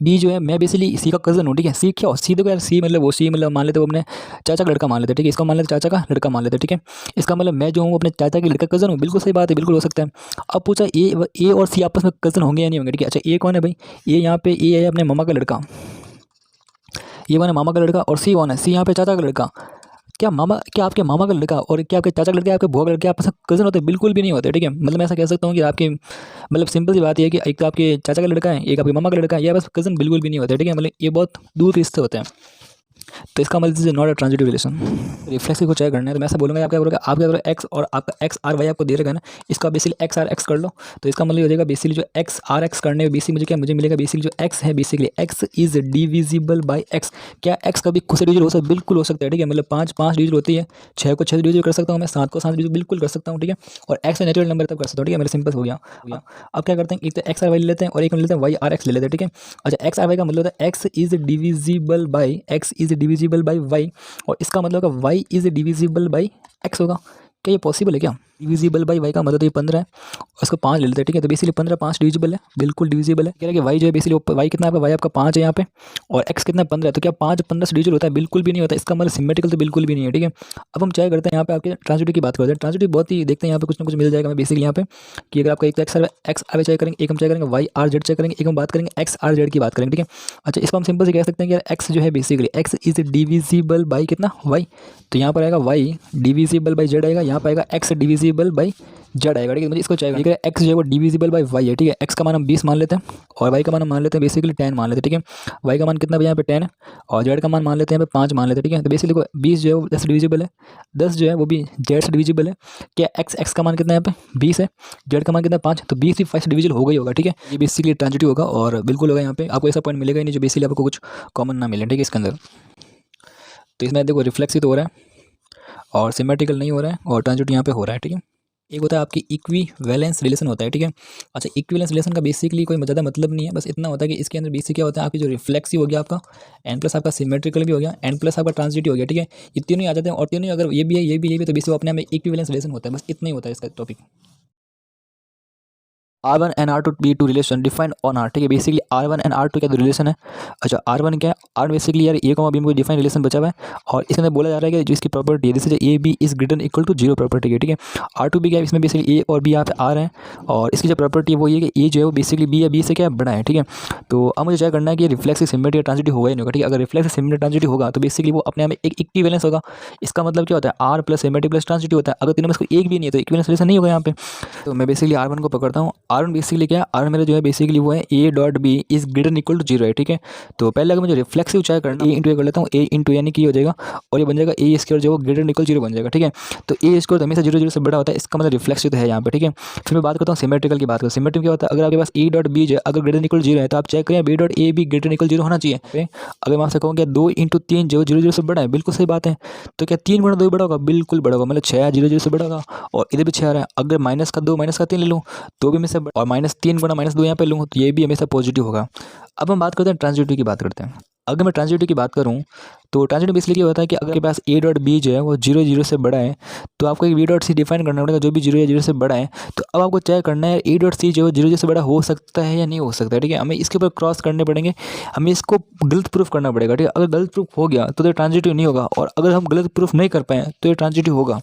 बी जो है, मैं बेसिकली सी का कज़न हूँ, ठीक है। सी क्या हो, सी देखो यार, सी मतलब वो, सी मतलब मान लेते वो अपने चाचा का लड़का मान लेते, ठीक है। इसको मान लेते चाचा का लड़का मान लेते, ठीक है। इसका मतलब मैं जो हूँ अपने चाचा के लड़का कज़न हूँ, बिल्कुल सही बात है, बिल्कुल हो सकता है। अब पूछा ए और सी आपस में कज़न होंगे या नहीं होंगे, ठीक है। अच्छा, ए कौन है भाई, ए यहाँ पे ए है अपने मामा का लड़का, ये कौन है, मामा का लड़का, और सी कौन है, सी यहाँ पे चाचा का लड़का। क्या आपके मामा का लड़का और क्या आपके चाचा का लड़का, आपके बुआ का लड़का आपस में कज़न होते हैं? बिल्कुल भी नहीं होते, ठीक है। मतलब मैं ऐसा कह सकता हूँ कि आपके, मतलब सिंपल सी बात ये है कि एक तो आपके चाचा का लड़का है, एक आपके मामा का लड़का है, ये बस कज़न बिल्कुल भी नहीं होते, ठीक है। मतलब ये बहुत दूर के रिश्ते होते हैं। तो इसका मतलब is not a transitive relation. Reflexive को चेक करना है, तो मैं ऐसा बोलूँगा, आप क्या करोगे, आप क्या करोगे, एक्स और आपका एक्स आर वाई आपको दे रखा है ना, इसका बेसिकली एक्स आर एक्स कर लो। तो इसका मतलब हो जाएगा बेसिकली जो एक्स आर एक्स करने में बेसिकली मुझे क्या, मुझे मिलेगा बेसिकली जो एक्स है, basically x is divisible by x. क्या एक्स कभी खुद से डिविजिबल हो सकता है? बिल्कुल हो सकता है, ठीक है। मतलब 5 डिविजिबल होती है, 6 को 6 डिविजिबल कर सकता हूँ मैं, 7 को 7 डिविजिबल बिल्कुल कर सकता हूँ, ठीक है। और एक्स नेचुरल नंबर तब कर सकता हूँ, ठीक है। मेरे सिंपल हो गया। अब क्या करते हैं, एक तो एक्स आर वाई ले लेते हैं, और एक हम लेते हैं वाई आर एक्स ले लेते हैं, ठीक है। अच्छा, एक्स आर वाई का मतलब होता है x is divisible by y, और इसका मतलब होगा y is divisible by x होगा। क्या ये पॉसिबल है क्या? डिविजिबल बाई वाई का मतलब तो ये 15 है, और इसको 5 ले लेते हैं, ठीक है। तो बेसिकली 15 5 डिविजिबल है, बिल्कुल डिविजिबल है। कह रहा है कि वाई जो है बेसिकली वाई कितना आपका, वाई आपका 5 है यहाँ पे, और एक्स कितना 15 है। तो क्या 5 15 से डिविजिबल होता है? बिल्कुल भी नहीं होता। इसका मतलब सिमेट्रिकल तो बिल्कुल भी नहीं है, ठीक है। अब हम क्या करते हैं, यहाँ पे आपके ट्रांजिटिव की बात करते हैं। ट्रांजिटिव बहुत ही देखते हैं यहाँ पे कुछ ना कुछ मिल जाएगा हमें बेसिकली यहाँ पे, कि अगर आपका एक तो एक्स आर चेक करेंगे, एक हम चेक करेंगे वाई आर जेड चेक करेंगे, एक हम बात करेंगे एक्स आर जेड की बात करेंगे, ठीक है। अच्छा, इसको हम सिंपल से कह सकते हैं कि यार एक्स जो है basically x is divisible by कितना, वाई। तो यहाँ पर आएगा वाई डिविजिबल बाई जेड आएगा, यहाँ पर आएगा एक्स डिविजिबल बाई जेड आएगा, ठीक है। मुझे इसको चाहिए, ठीक है। एक्स जो है वो डिविजिबल बाई वाई है, ठीक है। एक्स का मान हम 20 मान लेते हैं, और वाई का मान हम मान लेते हैं बेसिकली 10 मान लेते हैं, ठीक है। वाई का मान कितना भैया यहाँ पे 10 है, और जेड का मान लेते हैं यहाँ पे 5 मान लेते हैं, ठीक है। तो बेसिकली 20 जो है वो 10 डिविजिबल है, 10 जो है वो भी जेड से डिविजिबल है। क्या एक्स का मान कितना है यहाँ पे 20 है, जेड का मान कितना 5, तो 20 भी 5 से डिविजिबल हो गई होगा, ठीक है। ये बेसिकली ट्रांजिटिव होगा, और बिल्कुल होगा। यहाँ पे आपको ऐसा पॉइंट मिलेगा ही नहीं जो बेसिकली आपको कुछ कॉमन ना मिले, ठीक है, इसके अंदर। तो इसमें देखो रिफ्लेक्सिव तो हो रहा है, और सिमेट्रिकल नहीं हो रहा है, और ट्रांजिटिव यहाँ पे हो रहा है, ठीक है। एक होता है आपकी इक्विवेलेंस रिलेशन होता है, ठीक है। अच्छा, इक्विवेलेंस रिलेशन का बेसिकली कोई ज़्यादा मतलब नहीं है, बस इतना होता है कि इसके अंदर बेसिक क्या होता है, आपकी जो रिफ्लेक्सिव हो गया आपका, एन प्लस आपका सिमेट्रिकल भी हो गया, एन प्लस आपका ट्रांजिटिव हो गया, ठीक है। ये तीनों ही आ जाते हैं, और तीनों अगर ये भी है ये भी तो बेसिक अपने में इक्विवेलेंस रिलेशन होता है, बस इतना ही होता है इसका topic. R1 and R2 B2 relation define on R, ठीक है। बेसिकली R1 एंड R2 क्या रिलेशन है। अच्छा, R1 क्या है, R बेसिकली यार A बी में कोई डिफाइन रिलेशन बचा हुआ है, और इसके अंदर बोला जा रहा है कि जो इसकी प्रॉपर्टी है, जैसे A B is greater equal to 0 property है, ठीक है। R2 भी क्या है, इसमें बेसिकली A और B यहाँ पे आ रहे हैं, और इसकी जो प्रॉपर्टी है वो ये कि A जो है वो बेसिकली B या B से क्या बड़ा है, ठीक है। तो अब मुझे क्या करना है कि रिफ्लेक्सिव सिमेट्रिक ट्रांजिटिव होगा ही नहीं होगा, ठीक है। अगर रिफ्लेक्सिव सिमेट्रिक ट्रांजिटिव होगा तो बेसिकली वो अपने आप में एक इक्विवेलेंस होगा। इसका मतलब क्या होता है, R plus symmetric plus transitive होता है। अगर तीनों में इसको एक भी नहीं है तो इक्विवेलेंस रिलेशन नहीं होगा यहाँ पे। तो मैं बेसिकली R1 को पकड़ता हूँ। R1 बेसिकली क्या है, R मेरा जो है बेसिकली वो है A dot B is greater equal to 0 है, ठीक है। तो पहले अगर मुझे रिफ्लेक्सिव चेक करना, A इंटू ए कर लेता हूँ, A इंटू यानी कि हो जाएगा, और ये बन जाएगा A स्क्वायर जो ग्रेटर इक्वल 0 बन जाएगा, ठीक है। तो A स्क्वायर हमेशा 0 से बड़ा होता है, इसका मतलब रिफ्लेक्सिव तो है यहाँ पे, ठीक है। फिर मैं बात करता हूँ सिमेट्रिकल की बात करूँ। सिमेट्रिक क्या होता है, अगर आपके पास E डॉट बी जो अगर ग्रेटर इक्वल 0 है तो आप चेक करें B डॉट ए भी ग्रेटर इक्वल 0 होना चाहिए। अगर मैं आपसे कहूँ क्या 2 इंटू 3 जो 0 से बड़ा है, बिल्कुल सही बात है। तो क्या 3 गुणा 2 बड़ा होगा, बिल्कुल बड़ा होगा, मतलब 6 0 से बड़ा होगा, और इधर भी 6 आ रहा है। अगर माइनस का 2 माइनस का 3 ले लूँ तो भी मैं से, और -3 गुणा -2 यहाँ पे लूँ तो ये भी हमेशा पॉजिटिव होगा। अब हम बात करते हैं ट्रांजिटिव की बात करते हैं। अगर मैं ट्रांजिटिव की बात करूँ तो ट्रांजिटिव इसलिए होता है कि अगर आपके पास ए डॉट बी जो है वो 0 0 से बड़ा है तो आपको एक बी डॉट सी डिफाइन करना पड़ेगा जो भी 0 या 0 से बड़ा है। तो अब आपको चेक करना है ए डॉट सी जो है 0 0 से बड़ा हो सकता है या नहीं हो सकता है, ठीक है। हमें इसके ऊपर क्रॉस करने पड़ेंगे, हमें इसको गलत प्रूफ करना पड़ेगा, ठीक है। अगर गलत प्रूफ हो गया तो ये ट्रांजिटिव नहीं होगा, और अगर हम गलत प्रूफ नहीं कर पाए तो ये ट्रांजिटिव होगा।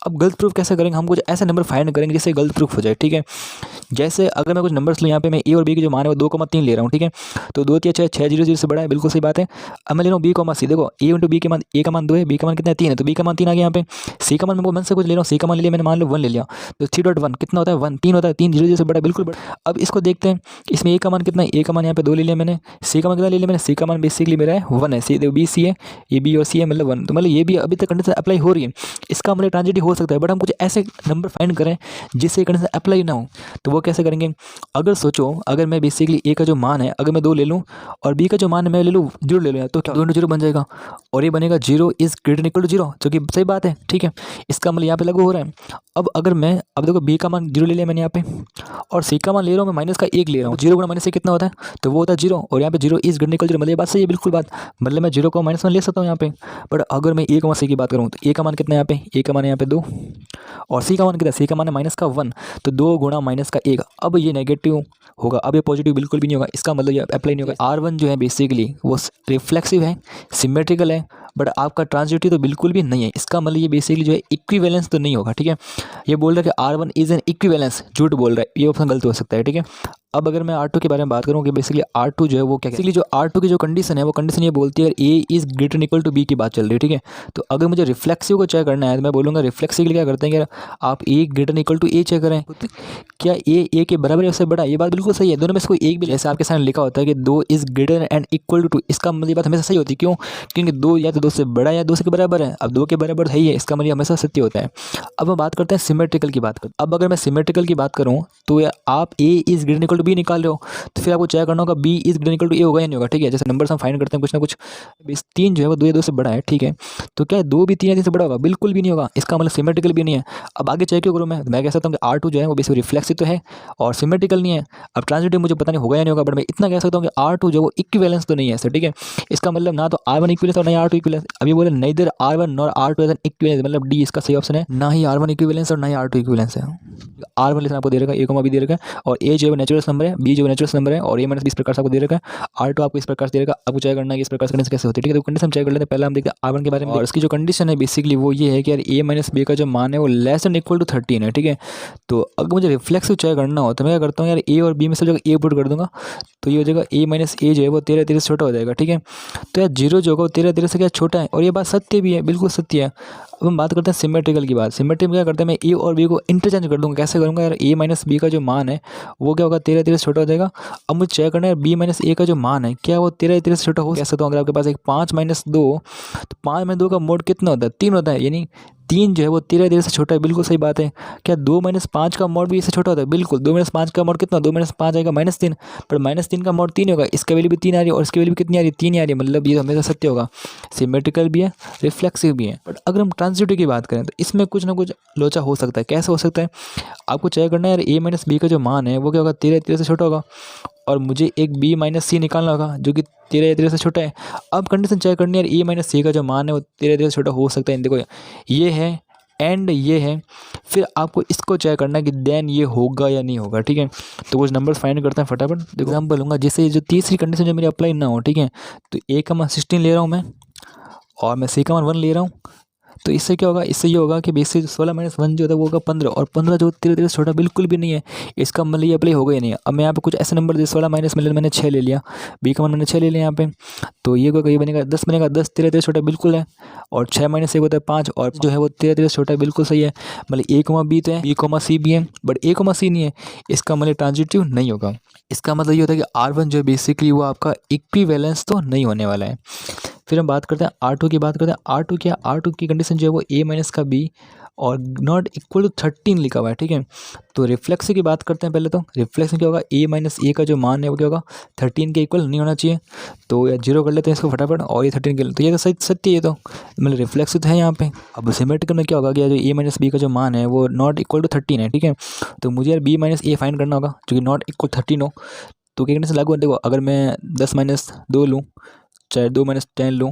अब गलत प्रूफ कैसे करेंगे, हम कुछ ऐसे नंबर फाइंड करेंगे जिससे गलत प्रूफ हो जाए, ठीक है। जैसे अगर मैं कुछ नंबर्स लूँ, यहाँ पे मैं ए और बी की जो मान है वो 2,3 ले रहा हूँ, ठीक है। तो 2 3 6 6 0 0 से बड़ा है, बिल्कुल सही बात है। अब मैं ले रहा हूँ बी कॉमा सी, देखो ए इंटू बी के मान, ए का मान 2 है, बी का मान कितना है 3 है, तो बी का मान 3 आ गया यहाँ पे। सी का मान मैं मन से कुछ ले रहा हूँ, सी का मान ले लिया मैंने, मान लो 1 ले लिया, तो 3.1 कितना होता है 1, 3 होता है, 3 0 0 से बड़ा, बिल्कुल बड़ा। अब इसको देखते हैं, इसमें ए का मान कितना है, ए का मान यहाँ पे 2 ले लिया मैंने, सी का मान कितना ले लिया मैंने, सी का मान बेसिकली मेरा है 1 है, सी बी सी है, ये बी और सी है, मतलब 1। तो मतलब ये भी अभी तक कंडीशन अप्लाई हो रही है, इसका मतलब ट्रांजिटिव हो सकता है, बट हम कुछ ऐसे नंबर फाइंड करें जिससे कंडीशन अप्लाई ना हो। तो वो कैसे करेंगे, अगर सोचो अगर मैं बेसिकली ए का जो मान है अगर मैं 2 ले लूँ और बी का जो मान है मैं ले लूँ 0 ले लूँ, तो क्या 2 इंटू 0 बन जाएगा, और ये बनेगा 0 इज ग्रेटर इक्वल टू 0, जो कि सही बात है, ठीक है। इसका मतलब यहाँ पे लागू हो रहा है। अब अगर मैं, अब देखो बी का मान 0 ले लिया मैंने यहाँ पे, और सी का मान ले रहा हूँ मैं माइनस का 1 ले रहा हूँ, 0 गुणा माइनस से कितना होता है, तो वो होता है 0, और यहाँ पे 0 इज ग्रेटर इक्वल 0, मतलब ये बात सही है, बिल्कुल बात, मतलब मैं 0 को -1 ले सकता हूँ यहाँ पे। बट अगर मैं ए सी की बात करूँ तो ए का मान कितना है यहाँ पे, ए का मान है यहाँ पे 2, और सी का मान कितना, सी का मान है -1, तो 2 गुणा -1। अब ये नेगेटिव होगा, अब ये पॉजिटिव बिल्कुल भी नहीं होगा, इसका मतलब ये अप्लाई नहीं होगा। R1 जो है बेसिकली वो रिफ्लेक्सिव है, सिमेट्रिकल है, बट आपका ट्रांजिटिव तो बिल्कुल भी नहीं है। इसका मतलब ये बेसिकली जो है इक्विवेलेंस तो नहीं होगा, ठीक है। ये बोल रहा है कि R1 इज एन इक्विवेलेंस, झूठ बोल रहा है, ये ऑप्शन गलत हो सकता है, ठीक है। अब अगर मैं R2 के बारे में बात करूँ कि बेसिकली R2 जो है वो क्या, बेसिकली जो R2 की जो कंडीशन है वो कंडीशन ये बोलती है A is greater equal to B की बात चल रही है, ठीक है। तो अगर मुझे रिफ्लेक्सिव को चेक करना है तो मैं बोलूँगा रिफ्लेक्सिव के लिए क्या करते हैं कि आप A greater equal to A चेक करें, क्या A के बराबर या उससे बड़ा, ये बात बिल्कुल सही है। दोनों में से कोई एक भी, जैसे आपके सामने लिखा होता है कि 2 is greater and equal to 2, इसका मतलब ये बात हमेशा सही होती है, क्यों, क्योंकि 2 या तो 2 से बड़ा या 2 के बराबर है। अब 2 के बराबर है ही है, इसका मतलब हमेशा सत्य होता है। अब हम बात करते हैं सिमेट्रिकल की बात करते हैं। अब अगर मैं सिमेट्रिकल की बात करूँ तो आप A is greater equal to B निकाल रहे हो, तो फिर आपको चेक करना होगा B is greater equal to A होगा या नहीं होगा, ठीक है। जैसे नंबर्स हम फाइंड करते हैं कुछ ना कुछ, 3 जो है वो 2 या 2 से बड़ा है, ठीक है। तो क्या 2 भी 3 या 3 से बड़ा होगा, बिल्कुल भी नहीं होगा, इसका मतलब सिमेट्रिकल भी नहीं है। अब आगे चेक क्यों करूँ मैं कह सकता हूँ कि R2 जो है वो बेसिकली रिफ्लेक्सिव तो है और सिमेट्रिकल नहीं है। अब ट्रांजिटिव मुझे पता नहीं होगा या नहीं होगा, बट मैं इतना कह सकता हूँ कि R2 जो वो इक्विवेलेंस तो नहीं है सर, ठीक है। इसका मतलब ना तो R1 इक्विवेलेंस और ना ही R2 इक्विवेलेंस। अभी बोले neither R1 nor R2 as an equivalence, मतलब डी इसका सही ऑप्शन है, ना ही R1 इक्विवेलेंस और ना ही R2 इक्विवेलेंस है। R1 लेसन आपको दे रखा है, A भी दे रखा है, और A जो है नेचुरल नंबर है, B जो है नेचुरल नंबर है, और A इस प्रकार से आपको दे रखा है। R2 आपको इस प्रकार से दे रखा है, आपको चेक करना है कि इस प्रकार से कंडीशन कैसे होती है, ठीक है। तो कंडीशन चेक कर लेते हैं, पहले हम देखते हैं R1 के बारे में, और इसकी जो कंडीशन है बेसिकली वो ये है कि यार A - B का जो मान है वो लेस देन इक्वल टू 13 है, ठीक है। तो अगर मुझे रिफ्लेक्सिव चेक करना हो तो मैं क्या करता हूँ यार A और B में से जो A पुट कर दूंगा, तो ये हो जाएगा A - A जो है वो 13 13 से छोटा हो जाएगा, ठीक है। तो यार 0 जो होगा वो 13 13 से क्या छोटा है, और ये बात सत्य भी है, बिल्कुल सत्य है। अब हम बात करते हैं सिमेट्रिकल की बात। सिमेट्रिक में क्या करते हैं, मैं A और B को इंटरचेंज कर दूंगा। कैसे करूँगा यार, A - B का जो मान है वो क्या होगा 13 13 से छोटा हो जाएगा। अब मुझे चेक करना है B - A का जो मान है क्या वो 13 13 से छोटा हो सकता है। अगर आपके पास एक 5 - 2, तो 5 - 2 का मोड कितना होता है, 3 होता है, यानी 3 जो है वो 13 13 से छोटा है, बिल्कुल सही बात है। क्या 2 - 5 का मोड भी इससे छोटा होता है, बिल्कुल। 2 - 5 का मोड कितना, 2 - 5 आएगा -3, पर -3 का मोड 3 होगा, इसके वैल्यू भी 3 आ रही है और इसकी वैल्यू भी कितनी आ रही है, 3 आ रही है, मतलब ये हमेशा सत्य होगा। सिमेट्रिकल भी है, रिफ्लेक्सिव भी है। बट अगर हम ट्रांजिटिव की बात करें तो इसमें कुछ ना कुछ लोचा हो सकता है। कैसे हो सकता है, आपको चेक करना है यार A - B का जो मान है वो क्या होगा 13 13 से छोटा होगा, और मुझे एक B - C निकालना होगा जो कि 13 13 से छोटा है। अब कंडीशन चेक करनी है यार A - C का जो मान है वो 13 13 से छोटा हो सकता है। देखो ये है एंड ये है, फिर आपको इसको चेक करना है कि देन ये होगा या नहीं होगा, ठीक है। तो कुछ नंबर्स फाइंड करते हैं फटाफट। एग्जाम्पल लूँगा, जैसे जो तीसरी कंडीशन जो मेरी अप्लाई ना हो, ठीक है। तो A का मान 16 ले रहा हूँ मैं, और मैं C का मान 1 ले रहा हूँ। तो इससे क्या होगा, इससे ये होगा कि बेसिक 16 - 1 जो होता है वो होगा 15, और 15 जो 13 13 छोटा बिल्कुल भी नहीं है, इसका मतलब ये अप्लाई होगा ही नहीं है। अब मैं यहाँ पे कुछ ऐसे नंबर दे, 16 माइनस में मैंने 6 ले लिया, B का मान मैंने 6 ले लिया यहाँ पे, तो ये होगा, ये बनेगा 10 बनेगा, 10 13 13 छोटा बिल्कुल है, और 6 - 1 होता है 5, और जो है वो 13 13 छोटा बिल्कुल सही है। मतलब A, B तो है, B, C भी है, बट A, C नहीं है, इसका मतलब ट्रांजिटिव नहीं होगा। इसका मतलब ये होता है कि R1 जो है बेसिकली वो आपका इक्विवेलेंस तो नहीं होने वाला है। फिर हम बात करते हैं R2 की बात करते हैं। R2 क्या, R2 की कंडीशन जो है वो A - का B और नॉट इक्वल टू 13 लिखा हुआ है, ठीक है। तो रिफ्लेक्स की बात करते हैं पहले। तो रिफ्लेक्स में क्या होगा, A - A का जो मान है वो क्या होगा 13 के इक्वल नहीं होना चाहिए, तो या 0 कर लेते हैं इसको फटाफट, और ये 13 के, तो ये तो सही सत्य, ये तो मतलब रिफ्लेक्स तो है यहाँ पे। अब सिमेट्रिकल में क्या होगा कि जो A - B का जो मान है वो नॉट इक्वल टू 13 है, ठीक है। तो मुझे यार B - A फाइंड करना होगा जो कि नॉट इक्वल 13 हो। तो क्या कंडीशन लागू है, देखो अगर मैं 10-2 लूँ, चाहे 2-10 लूँ,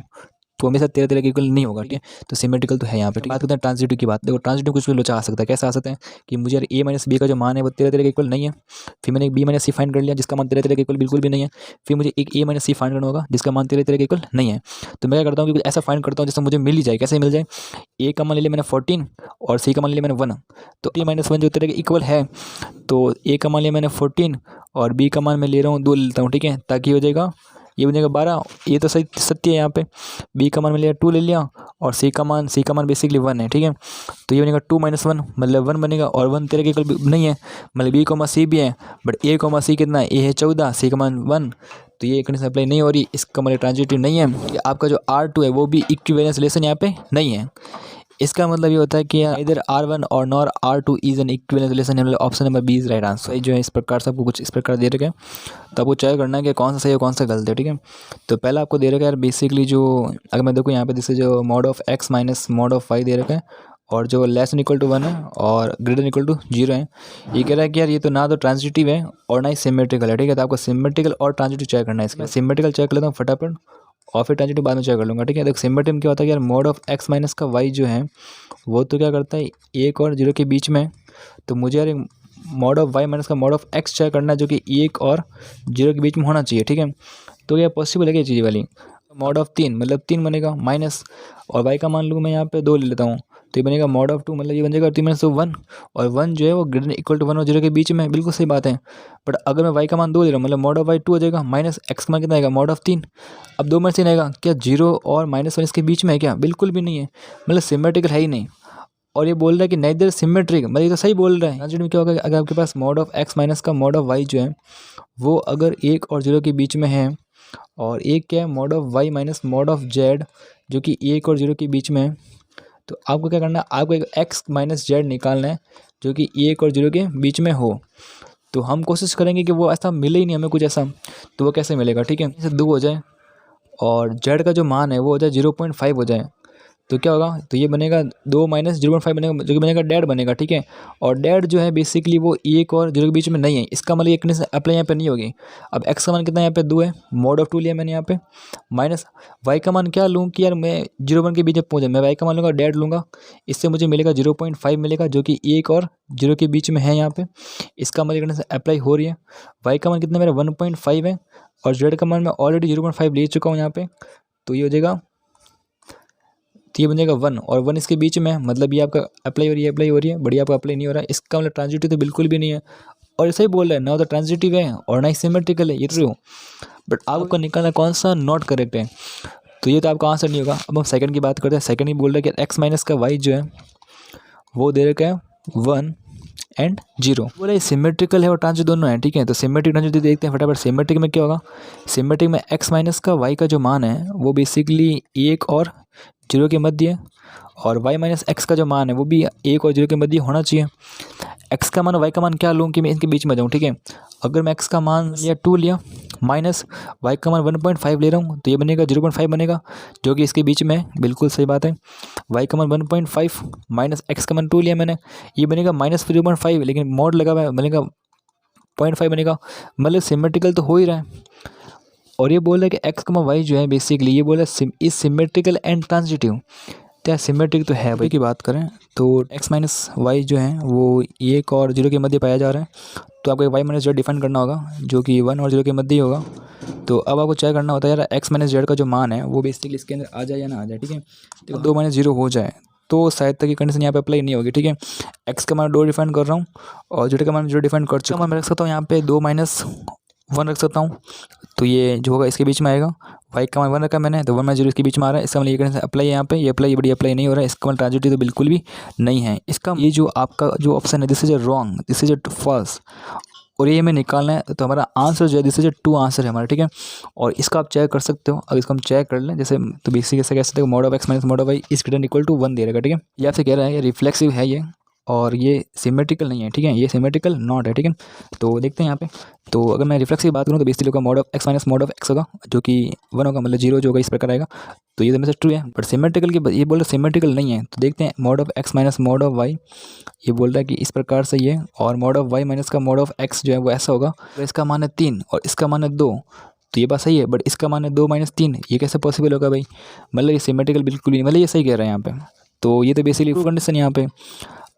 तो हमेशा 13 के इक्वल नहीं होगा, ठीक है। तो सिमेट्रिकल तो है यहाँ पे, ठीक है। बात करते हैं ट्रांजिटिव की बात। देखो ट्रांजिटिव कुछ भी लोचा आ सकता है, कैसे आ सकते हैं कि मुझे यार a-b का जो मान है वो 13 के इक्वल नहीं है। फिर मैंने एक b-c फाइंड कर लिया जिसका मान 13 के इक्वल बिल्कुल भी नहीं है। फिर मुझे एक a-c फाइंड करना होगा जिसका मान 13 के इक्वल नहीं है। तो मैं क्या करता हूँ कि कुछ ऐसा फाइंड करता हूँ जिससे मुझे मिल ही जाए। कैसे मिल जाए, a का मान ले लिया मैंने 14 और c का मान ले लिया मैंने 1। तो a-1 जो 13 के इक्वल है, तो a का मान लिया मैंने 14 और b का मान मैं ले रहा हूँ 2 लेता हूँ, ठीक है, ताकि हो जाएगा ये बनेगा 12। ये तो सही सत्य है यहाँ पे। b का मान मैं लिया 2 ले लिया और c का मान बेसिकली 1 है, ठीक है। तो ये बनेगा 2 - 1 मतलब 1 बनेगा और 1 13 के इक्वल नहीं है, मतलब b, c भी है, बट a, c कितना है, a है 14, c का मान 1। तो ये कंडीशन अप्लाई नहीं हो रही, इसका मतलब ट्रांजिटिव नहीं है। आपका जो R2 है वो भी इक्विवेलेंस रिलेशन यहाँ पे नहीं है। इसका मतलब ये होता है कि इधर R1 और nor R2 is an equivalence relation, मतलब option number B is right answer. जो है इस प्रकार से आपको कुछ इस प्रकार दे रखे हैं, तो आपको चेक करना है कि कौन सा सही है कौन सा गलत है, ठीक है। तो पहला आपको दे रखा है यार बेसिकली, जो अगर मैं देखूँ यहाँ पे जैसे जो mod of x minus mod of y दे रखा है, और जो लेस देन इक्वल टू 1 है और ग्रेटर देन इक्वल टू 0 है। ये कह रहा है कि यार ये तो ना तो ट्रांजिटिव है और ना ही सिमेट्रिकल है, ठीक है। तो आपको सिमेट्रिकल और ट्रांजिटिव चेक करना है। इसमें सिमेट्रिकल चेक कर लेता हूँ फटाफट और फिर ट्रांजिटिव बाद में चेक कर लूँगा, ठीक है। देखो सिमेट्रिक क्या होता है कि यार mod of x माइनस का y जो है वो तो क्या करता है 1 और 0 के बीच में। तो मुझे यार mod of y माइनस का mod of x चेक करना है जो कि 1 और 0 के बीच में होना चाहिए, ठीक है। तो ये पॉसिबल है क्या चीज़ वाली, mod of 3 मतलब 3 बनेगा माइनस, और y का मान लूँ मैं यहाँ पे 2 ले लेता हूँ, तो ये बनेगा mod of 2 मतलब ये बन जाएगा 3 - 1, और 1 जो है वो ग्रेटर इक्वल टू 1 और 0 के बीच में, बिल्कुल सही बात है। बट अगर मैं y का मान 2 ले रहा हूँ मतलब mod of y 2 हो जाएगा, माइनस x का मान कितना आएगा mod of 3। अब 2 में से आएगा क्या 0 और -1 इसके बीच में है क्या, बिल्कुल भी नहीं है, मतलब सिमेट्रिकल है ही नहीं। और ये बोल रहा है कि नेदर सिमेट्रिक, मतलब ये तो सही बोल रहा है। ट्रांजिटिव में क्या होगा, अगर आपके पास mod of x माइनस का mod of y जो है वो अगर 1 और 0 के बीच में है, और एक क्या है mod of y minus mod of z जो कि 1 और 0 के बीच में है, तो आपको क्या करना है, आपको एक x माइनस z निकालना है जो कि 1 और 0 के बीच में हो। तो हम कोशिश करेंगे कि वो ऐसा मिले ही नहीं हमें कुछ ऐसा, तो वो कैसे मिलेगा, ठीक है। जैसे 2 हो जाए और z का जो मान है वो हो जाए 0.5 हो जाए, तो क्या होगा, तो ये बनेगा 2 माइनस 0.5 बनेगा जो कि बनेगा डेड बनेगा, ठीक है। और डेड जो है बेसिकली वो 1 और 0 के बीच में नहीं है, इसका मतलब ये कंडीशन अप्लाई यहाँ पे नहीं होगी। अब x का मान कितना है यहाँ पे 2 है, mod of 2 लिया मैंने यहाँ पे, माइनस y का मान क्या लूँ कि यार मैं 0-1 के बीच में पहुँचा, मैं y का मान लूँगा डेड लूँगा, इससे मुझे मिलेगा 0.5 मिलेगा जो कि 1 और 0 के बीच में है यहाँ पे। इसका मतलब कंडीशन अप्लाई हो रही है। y का मान कितना मेरा 1.5 है और z का मान मैं ऑलरेडी 0.5 ले चुका हूँ यहाँ पे, तो ये हो जाएगा, तो ये बन जाएगा 1 और 1 इसके बीच में है, मतलब ये आपका अप्लाई हो रही है, बढ़िया आपका अप्लाई नहीं हो रहा है। इसका मतलब ट्रांजिटिव तो बिल्कुल भी नहीं है, और ऐसा ही बोल रहा है ना तो ट्रांजिटिव है और ना ही सिमेट्रिकल है, ये ट्रू। बट आपको निकालना कौन सा नॉट करेक्ट है, तो ये तो आपका आंसर नहीं होगा। अब हम सेकंड की बात करते हैं। सेकंड ही बोल रहा है कि x माइनस का y जो है वो दे रखा है 1 एंड 0, बोला ये सिमेट्रिकल है और ट्रांजिटिव दोनों है, ठीक है। तो सिमेट्रिक ट्रांजिटिव देखते हैं फटाफट। सिमेट्रिक में क्या होगा, सिमेट्रिक में x माइनस का y का जो मान है वो बेसिकली 1 और 0 के मध्य है, और y माइनस एक्स का जो मान है वो भी 1 और 0 के मध्य होना चाहिए। x का मान और y का मान क्या लूँ कि मैं इनके बीच में जाऊँ, ठीक है। अगर मैं x का मान लिया 2 लिया माइनस y का मान 1.5 ले रहा हूँ, तो ये बनेगा 0.5 बनेगा जो कि इसके बीच में है, बिल्कुल सही बात है। y का मान 1.5 माइनस x का मान 2 लिया मैंने, ये बनेगा माइनस 0.5, लेकिन मोड लगा हुआ है बनेगा 0.5 बनेगा, मतलब सिमेट्रिकल तो हो ही रहा है। और ये बोल रहा है कि x, y जो है बेसिकली ये बोल रहा है इज सिमेट्रिकल एंड ट्रांजिटिव, क्या सिमेट्रिक तो है भाई। की बात करें तो x माइनस वाई जो है वो 1 और 0 के मध्य पाया जा रहा है, तो आपको y माइनस जेड डिफाइन करना होगा जो कि 1 और 0 के मध्य ही होगा। तो अब आपको चेक करना होता है यार x माइनस जेड का जो मान है वो बेसिकली इसके अंदर आ जाए या ना आ जाए, ठीक है। तो 2 - 0 हो जाए तो शायद तक की कंडीशन यहाँ पे अप्लाई नहीं होगी, ठीक है। x का मान 2 डिफाइन कर रहा हूँ और z का मान 0 डिफाइन कर चुका हूँ। मैं रख सकता हूँ यहाँ पे 2 - 1 रख सकता हूँ, तो ये जो होगा इसके बीच में आएगा। y का मान 1 रखा मैंने, तो 1 - 0 इसके बीच में आ रहा है, इसका मतलब ये कंडीशन अप्लाई है यहाँ पे, ये अप्लाई ये बड़ी अप्लाई नहीं हो रहा है, इसका मतलब ट्रांजिटिव तो बिल्कुल भी नहीं है। इसका ये जो आपका जो ऑप्शन है this is a wrong, this is a false, और ये हमें निकालना है। तो हमारा आंसर जो है दिस इज अ 2 आंसर है हमारा, ठीक है। और इसका आप चेक कर सकते हो, अगर इसको हम चेक कर लें जैसे, तो बेसिक ऐसे कह सकते हो mod of x minus mod of y is greater equal to 1 दे रहेगा, ठीक है। ये आपसे कह रहा है ये रिफ्लेक्सिव है ये, और ये सिमेट्रिकल नहीं है, ठीक है, ये सिमेट्रिकल नॉट है, ठीक है। तो देखते हैं यहाँ पे, तो अगर मैं रिफ्लेक्स की बात करूँ तो बेसिकली होगा mod of x minus mod of x होगा, जो कि 1 होगा, मतलब 0 जो होगा इस प्रकार आएगा। तो ये दोनों से ट्रू है, बट सिमेट्रिकल की ये बोल रहे सिमेट्रिकल नहीं है। तो देखते हैं mod of x minus mod of y, ये बोल रहा है कि इस प्रकार से ये, और मॉड ऑफ वाई माइनस का मॉड ऑफ एक्स जो है वो ऐसा होगा। तो इसका मान है 3 और इसका मान है 2, तो ये बात सही है, बट इसका मान है 2 माइनस 3, ये कैसे पॉसिबल होगा भाई? मतलब ये सिमेट्रिकल बिल्कुल नहीं, मतलब ये सही कह रहे हैं यहाँ पे। तो ये तो बेसिकली ट्रू कंडीशन यहाँ पे।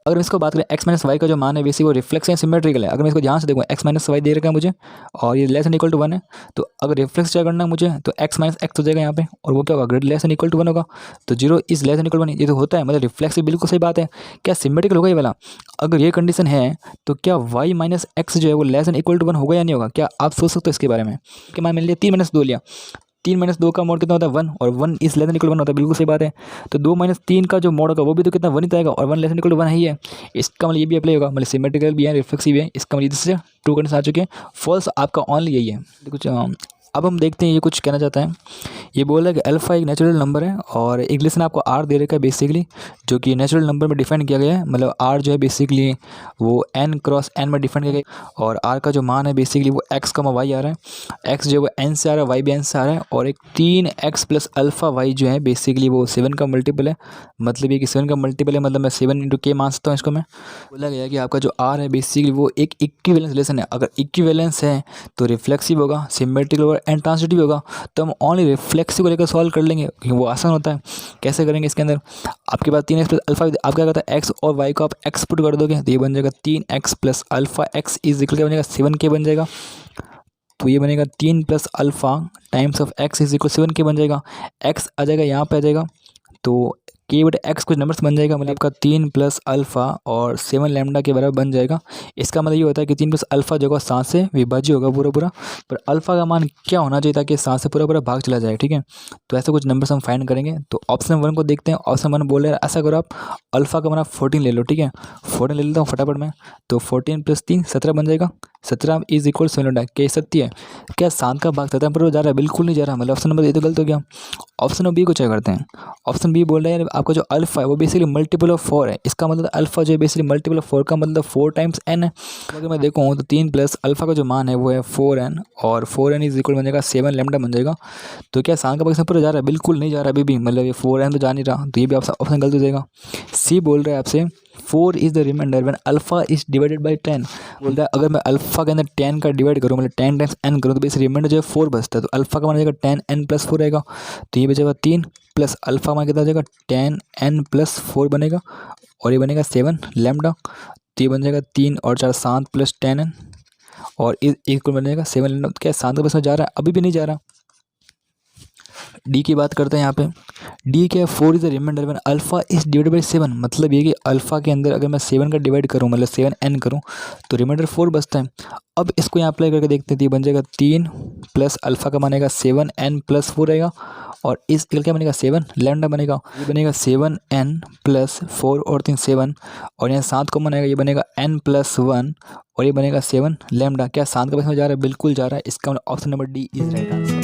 अगर मैं इसको बात करें एक्स माइनस वाई का जो मान है बेसिक वो रिफ्लेक्स है, सिमेट्रिकल है। अगर मैं इसको ध्यान से देखूँ, एक्स माइनस वाई दे रखा है मुझे और ये लेस एन इक्वल टू 1 है, तो अगर रिफ्लेक्स चेक करना है मुझे तो एक्स माइनस एक्स हो जाएगा यहाँ पे, और वो क्या होगा, greater less and equal to 1 होगा। तो 0 इज लेस एन इक्वल 1, ये तो होता है, मतलब रिफ्लेक्स भी बिल्कुल सही बात है। क्या सिमेट्रिकल होगा ये वाला? अगर ये कंडीशन है तो क्या वाई माइनस एक्स जो है वो लेस एन इक्वल टू 1 होगा या नहीं होगा? क्या आप सोच सकते हो इसके बारे में? कि मान लिया 3 माइनस 2 लिया, 3 माइनस 2 का मोड कितना होता है 1, और 1 इस लेस देन इक्वल 1 होता है, बिल्कुल सही बात है। तो 2 माइनस 3 का जो मोड होगा वो भी तो कितना 1 ही तो आएगा, और 1 लेस देन इक्वल 1 ही है। इसका मतलब ये भी अप्लाई होगा, मतलब सिमेट्रिकल भी है, रिफ्लेक्सिव भी है। इसका मतलब इससे ट्रू कंडीशन आ चुके हैं। फॉल्स आपका ओनली यही है। कुछ अब हम देखते हैं ये कुछ कहना चाहता है। ये बोल रहा है कि अल्फ़ा एक नेचुरल नंबर है, और इंग्लिश में आपको आर दे रखा है बेसिकली, जो कि नेचुरल नंबर में डिफाइन किया गया है। मतलब आर जो है बेसिकली वो n क्रॉस n में डिफाइन किया गया है, और आर का जो मान है बेसिकली वो x कमा वाई आ रहा है। x जो है वो n से आ रहा है, y भी n से आ रहा है, और एक 3x प्लस अल्फ़ा वाई जो है बेसिकली वो 7 का मल्टीपल है। मतलब ये कि 7 का मल्टीपल है, मतलब मैं 7 इंटू के मान सकता हूँ इसको मैं। बोला गया है कि आपका जो आर है बेसिकली वो एक इक्विवेलेंस रिलेशन है। अगर इक्विवेलेंस है तो रिफ्लेक्सिव होगा, सिमेट्रिकल होगा एंड ट्रांजिटिव होगा। तो हम ओनली रिफ्लेक्सिव को लेकर सॉल्व कर लेंगे, क्योंकि वो आसान होता है। कैसे करेंगे? इसके अंदर आपके पास 3x प्लस अल्फा, आप क्या करता है x और y को आप x पुट कर दोगे तो ये बन जाएगा 3x plus alpha x is equal क्या बनेगा 7k बन जाएगा। तो ये बनेगा 3 plus alpha times of x is equal 7k बन जाएगा। x आ जाएगा यहाँ पे आ जाएगा, तो के बटे एक्स कुछ नंबर्स बन जाएगा, मतलब आपका 3 प्लस अल्फ़ा और 7 लैम्डा के बराबर बन जाएगा। इसका मतलब ये होता है कि 3 प्लस अल्फ़ा जो होगा 7 से विभाज्य होगा पूरा पूरा, पर अल्फ़ा का मान क्या होना चाहिए ताकि 7 से पूरा पूरा भाग चला जाए, ठीक है। तो ऐसे कुछ नंबर्स हम फाइंड करेंगे। तो ऑप्शन 1 को देखते हैं। ऑप्शन 1 बोल रहे हैं ऐसा करो, आप अल्फ़ा का मान 14 ले लो, ठीक है। 14 ले लेता हूँ फटाफट में, तो 14 प्लस 3 17 बन जाएगा। 17 इज इक्वल 7 के सत्य है। क्या 7 का भाग 17 पर जा रहा है? बिल्कुल नहीं जा रहा, मतलब ऑप्शन नंबर ये तो गलत हो गया। ऑप्शन बी को चेक करते हैं। ऑप्शन बी बोल रहे हैं आपका जो अल्फ़ा है वो बेसिकली मल्टीपल ऑफ 4 है। इसका मतलब अल्फ़ा जो है बेसिकली मल्टीपल ऑफ 4 का मतलब 4 टाइम्स n है। अगर मैं देखूँ तो 3 प्लस अल्फ़ा का जो मान है वो है 4n, और 4n इज इक्वल बन जाएगा 7 लैम्डा बन जाएगा। तो क्या 7 का भाग पूरा जा रहा है? बिल्कुल नहीं जा रहा अभी भी, मतलब ये 4n तो जा नहीं रहा, तो ये भी ऑप्शन गलत हो जाएगा। सी बोल रहा है आपसे 4 is the remainder when alpha is divided by 10। बोल रहा है अगर मैं अल्फ़ा के अंदर 10 का डिवाइड करूँ, मतलब 10 टाइम्स n करूँ, तो बेसिक रिमाइंडर जो है 4 बचता है। तो अल्फ़ा का मान जाएगा 10n प्लस 4 रहेगा, तो ये बचेगा 3 प्लस अल्फ़ा मान कितना हो जाएगा 10n प्लस 4 बनेगा, और ये बनेगा 7 लैम्डा। तो ये बन जाएगा 3 और 4 7 प्लस 10n, और एक को बन जाएगा 7 लैम्डा। तो क्या 7 का बस में जा रहा है? अभी भी नहीं जा रहा। डी की बात करते हैं यहाँ पे। डी क्या है? 4 is the remainder when alpha is divided by 7। मतलब ये कि अल्फ़ा के अंदर अगर मैं 7 का डिवाइड करूँ, मतलब 7n करूँ, तो रिमाइंडर 4 बचता है। अब इसको यहाँ अप्लाई करके देखते हैं, तो ये बन जाएगा 3 प्लस अल्फ़ा का बनेगा 7n प्लस 4 रहेगा, और इस क्या बनेगा 7 लैम्डा बनेगा। ये बनेगा 7n प्लस 4 और 3 7, और यहाँ 7 कॉमन आएगा, ये बनेगा n प्लस 1, और ये बनेगा 7 लैम्डा। क्या 7 का बस में जा रहा है? बिल्कुल जा रहा है। इसका मतलब option number D is right answer.